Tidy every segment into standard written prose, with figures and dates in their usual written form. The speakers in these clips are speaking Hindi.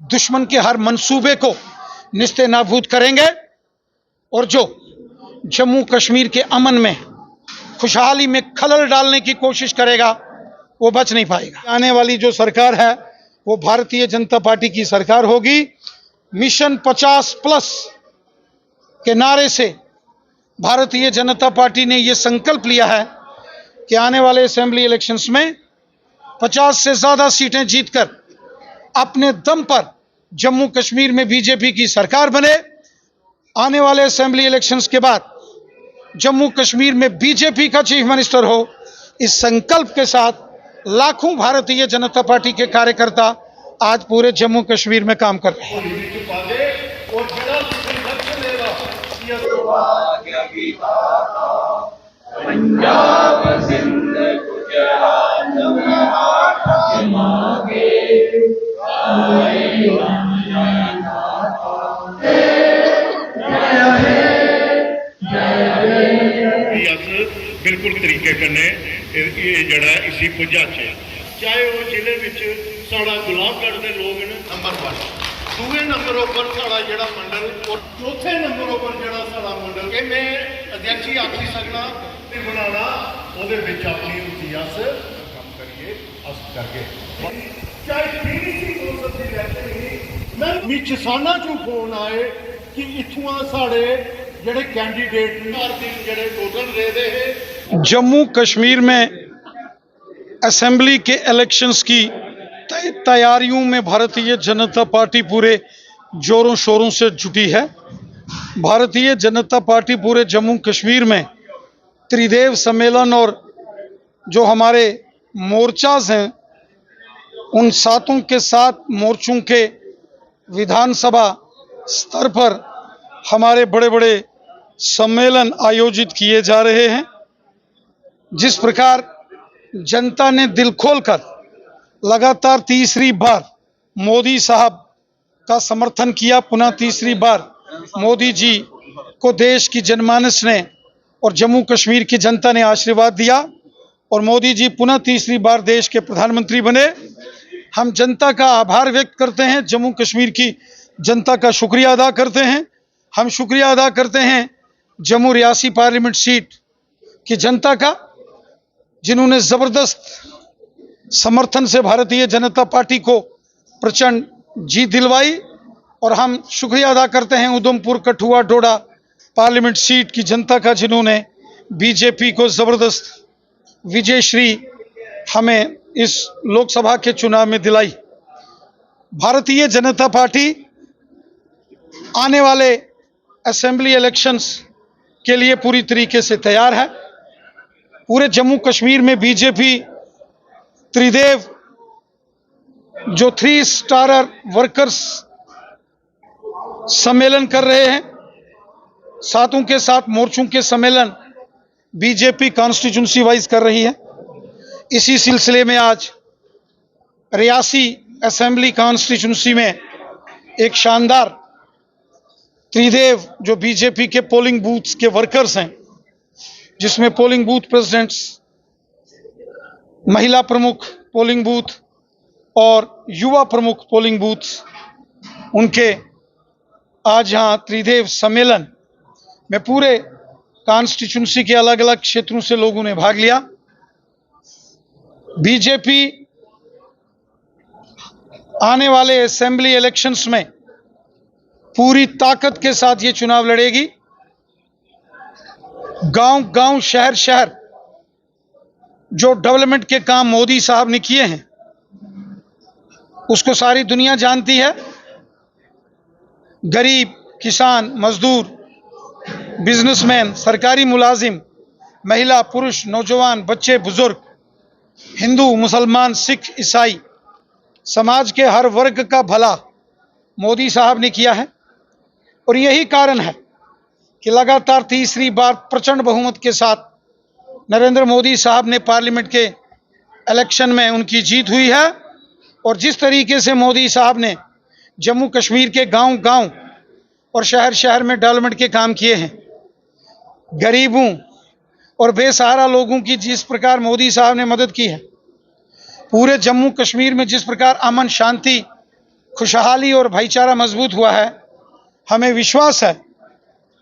दुश्मन के हर मंसूबे को निस्ते नाबूद करेंगे और जो जम्मू कश्मीर के अमन में, खुशहाली में खलल डालने की कोशिश करेगा वो बच नहीं पाएगा। आने वाली जो सरकार है वो भारतीय जनता पार्टी की सरकार होगी। मिशन 50+ के नारे से भारतीय जनता पार्टी ने यह संकल्प लिया है कि आने वाले असेंबली इलेक्शंस में 50 से ज्यादा सीटें जीतकर अपने दम पर जम्मू कश्मीर में बीजेपी की सरकार बने। आने वाले असेंबली इलेक्शंस के बाद जम्मू कश्मीर में बीजेपी का चीफ मिनिस्टर हो। इस संकल्प के साथ लाखों भारतीय जनता पार्टी के कार्यकर्ता आज पूरे जम्मू कश्मीर में काम कर रहे हैं। बिल्कुल तरीके कन्नै जड़ा इसी पुजाचे, चाहे वो जिले विच साड़ा गुलाबगढ़ के लोग ने नंबर 1, दूसरे नंबर पर साड़ा जड़ा मंडल और चौथे नंबर पर जड़ा साड़ा मंडल के मैं अध्यक्ष ही आखी सकना बनाना ਉਹਦੇ ਵਿੱਚ अपनी उसी अस काम करिए अस करके चाहे पीडीसी कौंसल की इलेक्शन मैं किसाना चों फोन आए कि इथुआ साढ़े जड़े कैंडीडेट जड़े टोटल दे दे। जम्मू कश्मीर में असेंबली के इलेक्शंस की तैयारियों में भारतीय जनता पार्टी पूरे जोरों शोरों से जुटी है। भारतीय जनता पार्टी पूरे जम्मू कश्मीर में त्रिदेव सम्मेलन और जो हमारे मोर्चाज हैं उन 7 के 7 मोर्चों के विधानसभा स्तर पर हमारे बड़े बड़े सम्मेलन आयोजित किए जा रहे हैं। जिस प्रकार जनता ने दिल खोलकर लगातार तीसरी बार मोदी साहब का समर्थन किया, पुनः तीसरी बार मोदी जी को देश की जनमानस ने और जम्मू कश्मीर की जनता ने आशीर्वाद दिया और मोदी जी पुनः तीसरी बार देश के प्रधानमंत्री बने। हम जनता का आभार व्यक्त करते हैं, जम्मू कश्मीर की जनता का शुक्रिया अदा करते हैं। हम शुक्रिया अदा करते हैं जम्मू रियासी पार्लियामेंट सीट की जनता का, जिन्होंने जबरदस्त समर्थन से भारतीय जनता पार्टी को प्रचंड जीत दिलवाई। और हम शुक्रिया अदा करते हैं उधमपुर, कठुआ, डोडा पार्लियामेंट सीट की जनता का, जिन्होंने बीजेपी को जबरदस्त विजयश्री हमें इस लोकसभा के चुनाव में दिलाई। भारतीय जनता पार्टी आने वाले असेंबली इलेक्शंस के लिए पूरी तरीके से तैयार है। पूरे जम्मू कश्मीर में बीजेपी त्रिदेव जो 3 स्टारर वर्कर्स सम्मेलन कर रहे हैं, 7 के 7 मोर्चों के सम्मेलन बीजेपी कॉन्स्टिट्यूंसी वाइज कर रही है। इसी सिलसिले में आज रियासी असेंबली कॉन्स्टिट्यूंसी में एक शानदार त्रिदेव जो बीजेपी के पोलिंग बूथ्स के वर्कर्स हैं, जिसमें पोलिंग बूथ प्रेसिडेंट्स, महिला प्रमुख पोलिंग बूथ और युवा प्रमुख पोलिंग बूथ, उनके आज यहाँ त्रिदेव सम्मेलन में पूरे कॉन्स्टिट्यूंसी के अलग अलग क्षेत्रों से लोगों ने भाग लिया। बीजेपी आने वाले असेंबली इलेक्शंस में पूरी ताकत के साथ ये चुनाव लड़ेगी। गांव गांव, शहर शहर जो डेवलपमेंट के काम मोदी साहब ने किए हैं उसको सारी दुनिया जानती है। गरीब, किसान, मजदूर, बिजनेसमैन, सरकारी मुलाजिम, महिला, पुरुष, नौजवान, बच्चे, बुजुर्ग, हिंदू, मुसलमान, सिख, ईसाई, समाज के हर वर्ग का भला मोदी साहब ने किया है। और यही कारण है कि लगातार तीसरी बार प्रचंड बहुमत के साथ नरेंद्र मोदी साहब ने पार्लियामेंट के इलेक्शन में उनकी जीत हुई है। और जिस तरीके से मोदी साहब ने जम्मू कश्मीर के गांव गांव और शहर शहर में डेवलपमेंट के काम किए हैं, गरीबों और बेसहारा लोगों की जिस प्रकार मोदी साहब ने मदद की है, पूरे जम्मू कश्मीर में जिस प्रकार अमन शांति खुशहाली और भाईचारा मजबूत हुआ है। हमें विश्वास है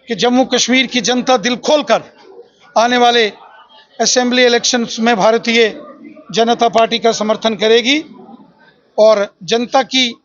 कि जम्मू कश्मीर की जनता दिल खोलकर आने वाले असेंबली इलेक्शंस में भारतीय जनता पार्टी का समर्थन करेगी और जनता की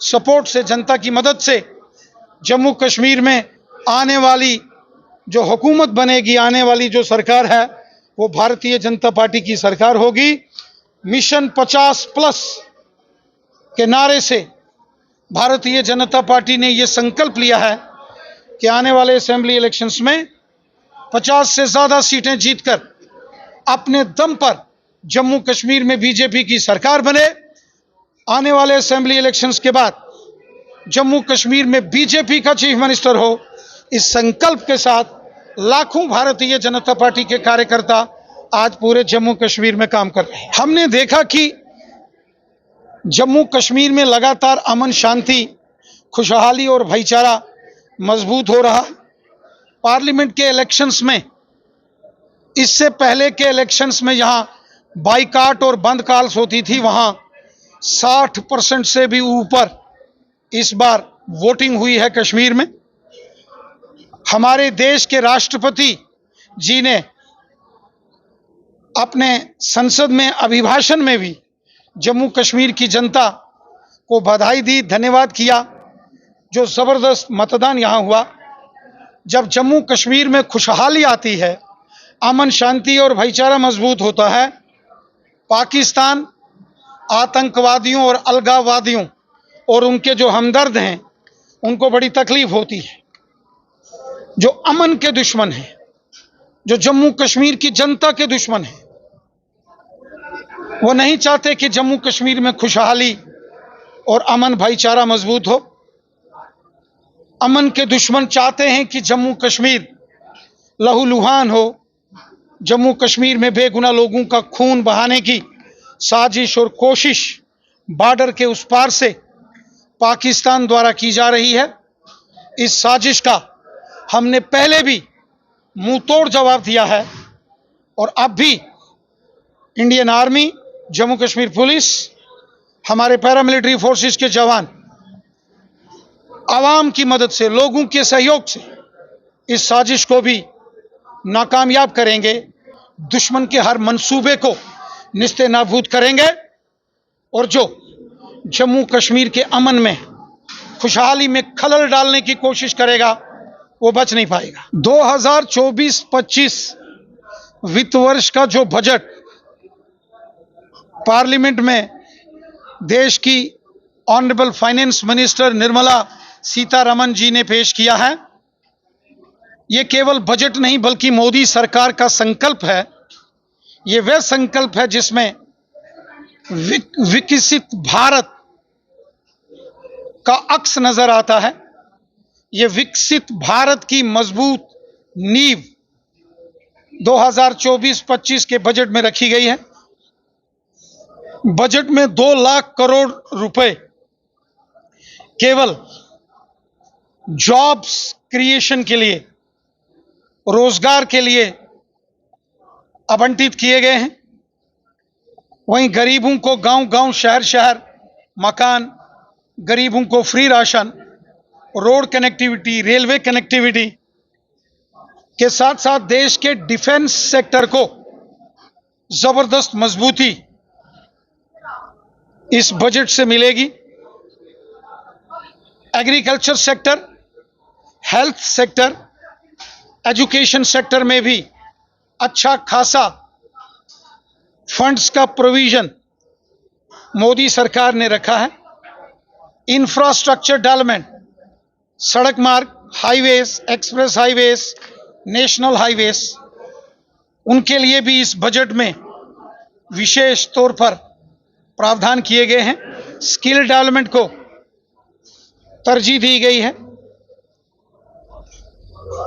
सपोर्ट से, जनता की मदद से जम्मू कश्मीर में आने वाली जो हुकूमत बनेगी, आने वाली जो सरकार है, वो भारतीय जनता पार्टी की सरकार होगी। मिशन 50+ के नारे से भारतीय जनता पार्टी ने ये संकल्प लिया है कि आने वाले असेंबली इलेक्शंस में 50 से ज़्यादा सीटें जीतकर अपने दम पर जम्मू कश्मीर में बीजेपी की सरकार बने। आने वाले असेंबली इलेक्शंस के बाद जम्मू कश्मीर में बीजेपी का चीफ मिनिस्टर हो, इस संकल्प के साथ लाखों भारतीय जनता पार्टी के कार्यकर्ता आज पूरे जम्मू कश्मीर में काम कर रहे हैं। हमने देखा कि जम्मू कश्मीर में लगातार अमन, शांति, खुशहाली और भाईचारा मजबूत हो रहा है। पार्लियामेंट के इलेक्शंस में, इससे पहले के इलेक्शंस में यहाँ बाइकाट और बंद कॉल्स होती थी, वहाँ 60% से भी ऊपर इस बार वोटिंग हुई है कश्मीर में। हमारे देश के राष्ट्रपति जी ने अपने संसद में अभिभाषण में भी जम्मू कश्मीर की जनता को बधाई दी, धन्यवाद किया। जो ज़बरदस्त मतदान यहाँ हुआ। जब जम्मू कश्मीर में खुशहाली आती है, अमन, शांति और भाईचारा मजबूत होता है, पाकिस्तान आतंकवादियों और अलगाववादियों और उनके जो हमदर्द हैं, उनको बड़ी तकलीफ होती है। जो अमन के दुश्मन हैं, जो जम्मू कश्मीर की जनता के दुश्मन हैं, वो नहीं चाहते कि जम्मू कश्मीर में खुशहाली और अमन, भाईचारा मजबूत हो। अमन के दुश्मन चाहते हैं कि जम्मू कश्मीर लहूलुहान हो। जम्मू कश्मीर में बेगुनाह लोगों का खून बहाने की साजिश और कोशिश बॉर्डर के उस पार से पाकिस्तान द्वारा की जा रही है। इस साजिश का हमने पहले भी मुंह तोड़ जवाब दिया है और अब भी Indian army, Jammu Kashmir police, हमारे पैरामिलिट्री फोर्सेस के जवान आवाम की मदद से, लोगों के सहयोग से इस साजिश को भी नाकामयाब करेंगे। दुश्मन के हर मंसूबे को निस्ते नाबूद करेंगे और जो जम्मू कश्मीर के अमन में, खुशहाली में खलल डालने की कोशिश करेगा, वो बच नहीं पाएगा। 2024-25 वित्त वर्ष का जो बजट पार्लियामेंट में देश की honourable finance minister Nirmala Sitharaman ji ने पेश किया है, ये केवल बजट नहीं बल्कि मोदी सरकार का संकल्प है। ये वह संकल्प है जिसमें विकसित भारत का अक्स नजर आता है। ये विकसित भारत की मजबूत नींव 2024-25 के बजट में रखी गई है। बजट में 2 लाख करोड़ रुपए केवल जॉब्स क्रिएशन के लिए, रोजगार के लिए आवंटित किए गए हैं। वहीं गरीबों को गांव-गांव, शहर-शहर मकान, गरीबों को free ration, road connectivity, railway connectivity के साथ साथ देश के डिफेंस सेक्टर को जबरदस्त मजबूती इस बजट से मिलेगी। Agriculture sector, health sector, education sector में भी अच्छा खासा फंड्स का प्रोविजन मोदी सरकार ने रखा है। इंफ्रास्ट्रक्चर डेवलपमेंट, सड़क मार्ग, highways, express highways, national highways, उनके लिए भी इस बजट में विशेष तौर पर प्रावधान किए गए हैं। स्किल डेवलपमेंट को तरजीह दी गई है।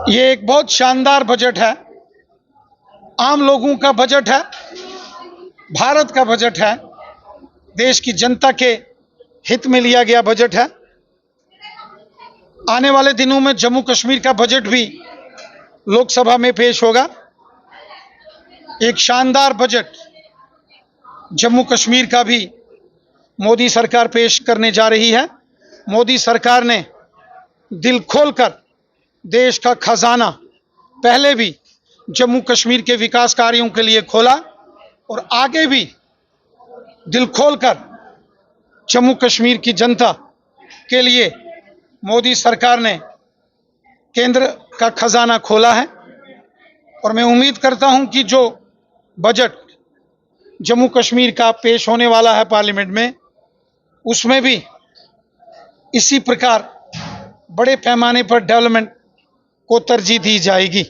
ये एक बहुत शानदार बजट है। आम लोगों का बजट है, भारत का बजट है, देश की जनता के हित में लिया गया बजट है। आने वाले दिनों में जम्मू कश्मीर का बजट भी लोकसभा में पेश होगा। एक शानदार बजट जम्मू कश्मीर का भी मोदी सरकार पेश करने जा रही है। मोदी सरकार ने दिल खोलकर देश का खजाना पहले भी जम्मू कश्मीर के विकास कार्यों के लिए खोला और आगे भी दिल खोलकर जम्मू कश्मीर की जनता के लिए मोदी सरकार ने केंद्र का खजाना खोला है। और मैं उम्मीद करता हूं कि जो बजट जम्मू कश्मीर का पेश होने वाला है पार्लियामेंट में, उसमें भी इसी प्रकार बड़े पैमाने पर डेवलपमेंट को तरजीह दी जाएगी।